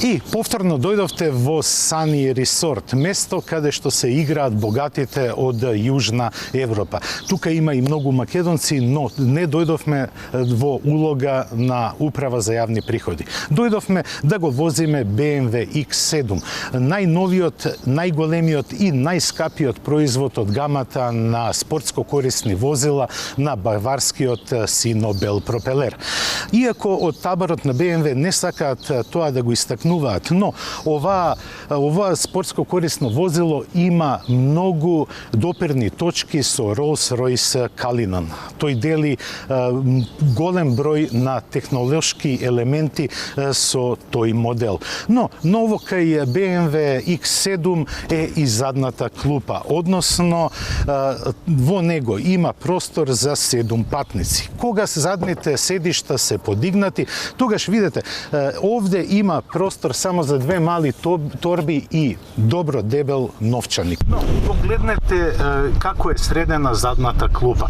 И повторно дојдовте во Сани Ресорт, место каде што се играат богатите од Јужна Европа. Тука има и многу македонци, но не дојдовме во улога на управа за јавни приходи. Дојдовме да го возиме BMW X7, најновиот, најголемиот и најскапиот производ од гамата на спортско корисни возила на баварскиот Синобел пропелер. Иако од таборот на BMW не сакаат тоа да го истакнуваат, но ова спортско корисно возило има многу допирни точки со Rolls-Royce Cullinan. Тој дели голем број на технолошки елементи со тој модел. Но ново кај BMW X7 е и задната клупа, односно во него има простор за 7 патници. Кога задните седишта се подигнати, тогаш видите, овде има простор само за 2 мали торби и добро дебел новчаник. Но погледнете како е средена задната клупа.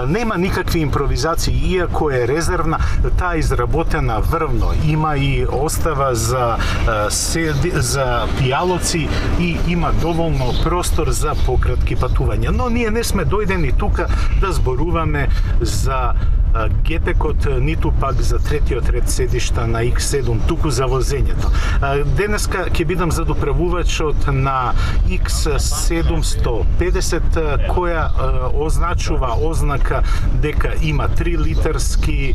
Нема никакви импровизации, иако е резервна, таа изработена врвно. Има и остава за пијалоци и има доволно простор за пократки патувања. Но ние не сме дојдени тука да зборуваме за гепекот, ниту пак за третиот ред седишта на X7, туку за возењето. Денеска ќе бидам задуправувачот на X750, која означува ознака дека има 3 литарски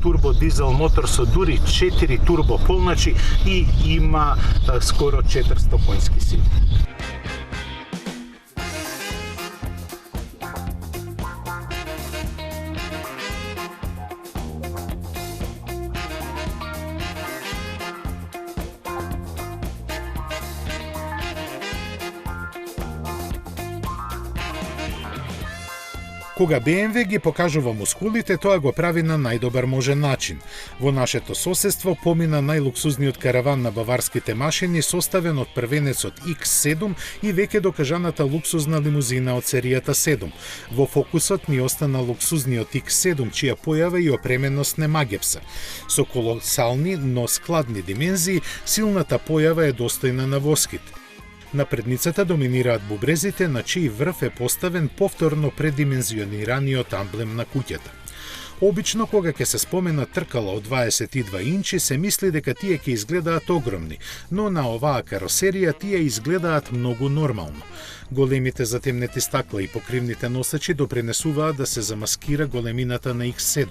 турбодизел мотор со дури 4 турбополначи и има скоро 400 конски сили. Кога BMW ги покажува мускулите, тоа го прави на најдобар можен начин. Во нашето соседство помина најлуксузниот караван на баварските машини, составен од првенецот X7 и веќе докажаната луксузна лимузина од серијата 7. Во фокусот ни остана луксузниот X7, чија појава и опременост не магепса. Со колосални, но складни димензии, силната појава е достојна на воскит. На предницата доминираат бубрезите, на чиј врв е поставен повторно предимензионираниот амблем на куќата. Обично, кога ќе се спомена тркала од 22 инчи, се мисли дека тие ќе изгледаат огромни, но на оваа каросерија тие изгледаат многу нормално. Големите затемнети стакла и покривните носачи допринесуваат да се замаскира големината на X7.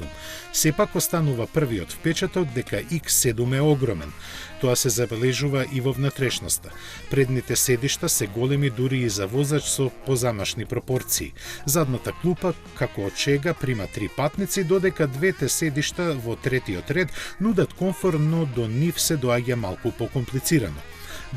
Сепак останува првиот впечаток дека X7 е огромен. Тоа се забележува и во внатрешноста. Предните седишта се големи дури и за возач со позамашни пропорции. Задната клупа, како од чега, прима 3 патници, додека двете седишта во третиот ред нудат комфор, но до нив се доаѓа малку покомплицирано.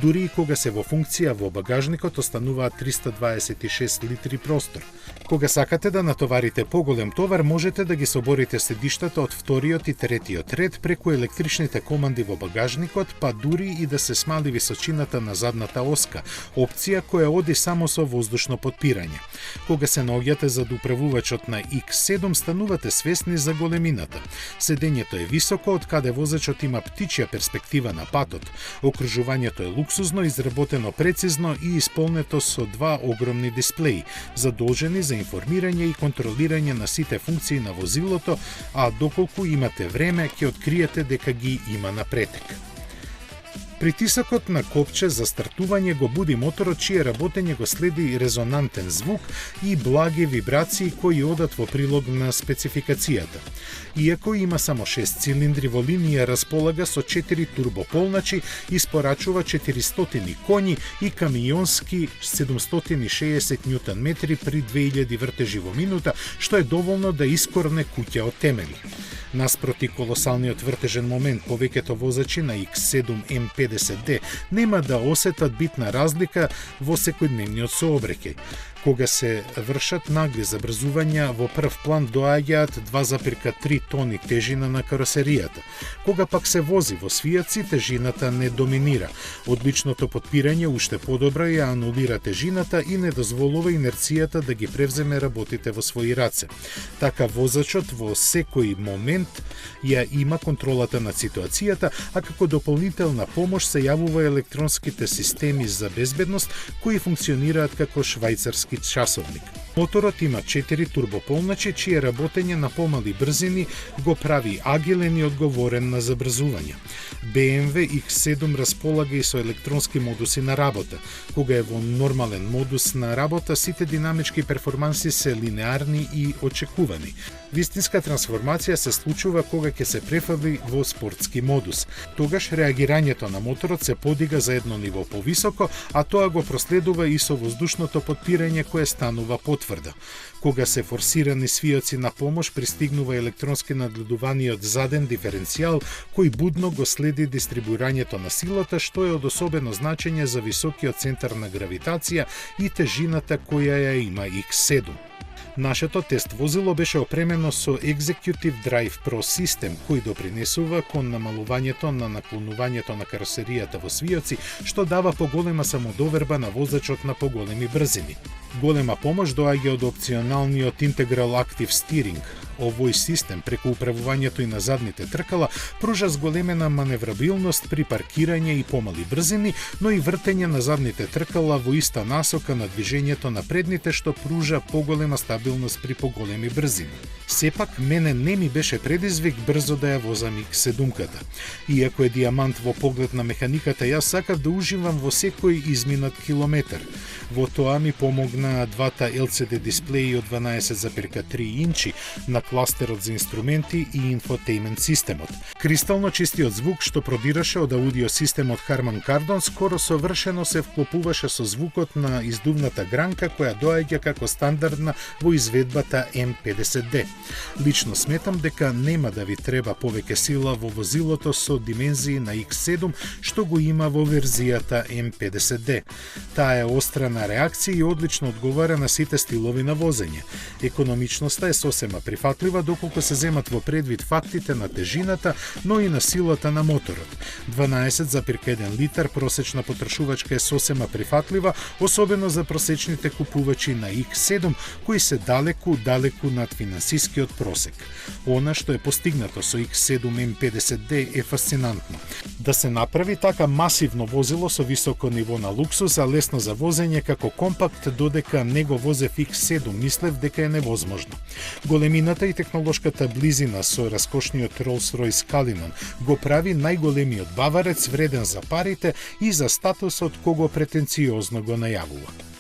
Дури и кога се во функција во багажникот остануваат 326 литри простор. Кога сакате да натоварите поголем товар, можете да ги соборите седиштата од вториот и третиот ред преку електричните команди во багажникот, па дури и да се смали височината на задната оска, опција која оди само со воздушно потпирање. Кога се наоѓате зад управувачот на X7, станувате свесни за големината. Седењето е високо, од каде возачот има птичја перспектива на патот. Окружувањето е луксузно, изработено прецизно и исполнето со 2 огромни дисплеи, задолжени за информирање и контролирање на сите функции на возилото, а доколку имате време, ќе откриете дека ги има на претек. Притисокот на копче за стартување го буди моторот, чие работење го следи резонантен звук и благи вибрации кои одат во прилог на спецификацијата. Иако има само 6 цилиндри, во линија располага со 4 турбополначи, испорачува 400 коњи и камионски 760 Нм при 2000 вртежи во минута, што е доволно да искорне куќа од темели. Наспроти колосалниот вртежен момент, повеќето возачи на X7 M50D нема да осетат битна разлика во секојдневниот сообраќај. Кога се вршат нагли забрзувања, во прв план доаѓаат 2,3 тони тежина на каросеријата. Кога пак се вози во свијаци, тежината не доминира. Одличното потпирање уште подобро ја анулира тежината и не дозволува инерцијата да ги превземе работите во своји раце. Така возачот во секој момент ја има контролата на ситуацијата, а како дополнителна помош се јавува електронските системи за безбедност кои функционираат како швајцарски часовник. Моторот има 4 турбополначи, чие работење на помали брзини го прави агилен и одговорен на забрзување. BMW X7 располага и со електронски модуси на работа. Кога е во нормален модус на работа, сите динамички перформанси се линеарни и очекувани. Вистинска трансформација се случува кога ќе се префрли во спортски модус. Тогаш реагирањето на моторот се подига за едно ниво повисоко, а тоа го проследува и со воздушното потпирање кое станува потврдо. Кога се форсирани свиоци на помош, пристигнува електронски нагледуваниот заден диференцијал кој будно го следи дистрибуирањето на силата, што е од особено значење за високиот центар на гравитација и тежината која ја има X7. Нашето тест возило беше опремено со Executive Drive Pro систем, кој допринесува кон намалувањето на наклонувањето на каросеријата во свиоци, што дава поголема самодоверба на возачот на поголеми брзини. Голема помош доаѓа од опционалниот Integral Active Steering. Овој систем, преку управувањето и на задните тркала, пружа зголемена маневрабилност при паркирање и помали брзини, но и вртење на задните тркала во иста насока на движењето на предните, што пружа поголема стабилност при поголеми брзини. Сепак, мене не ми беше предизвик брзо да ја возам X7-ката. Иако е диамант во поглед на механиката, јас сакав да уживам во секој изминат километар. Во тоа ми помогна двата LCD дисплеи од 12,3 инчи на кластерот за инструменти и инфотеймент системот. Кристално чистиот звук што продираше од аудио системот Harman Kardon скоро совршено се вклопуваше со звукот на издувната гранка која доаѓа како стандардна во изведбата M50D. Лично сметам дека нема да ви треба повеќе сила во возилото со димензии на X7 што го има во верзијата M50D. Таа е остра на реакција и одлично одговара на сите стилови на возење. Економичноста е сосема прифатлива доколку се земат во предвид фактите на тежината, но и на силата на моторот. 12,1 литар просечна потрошувачка е сосема прифатлива, особено за просечните купувачи на X7, кои се далеку над финансискиот просек. Она што е постигнато со X7 M50D е фасцинантно. Да се направи така масивно возило со високо ниво на луксус, а лесно за возење како компакт, додека не го возев X7, мислев дека е невозможно. Големината и технолошката близина со раскошниот Rolls-Royce Cullinan го прави најголемиот баварец, вреден за парите и за статусот кого претенциозно го најавува.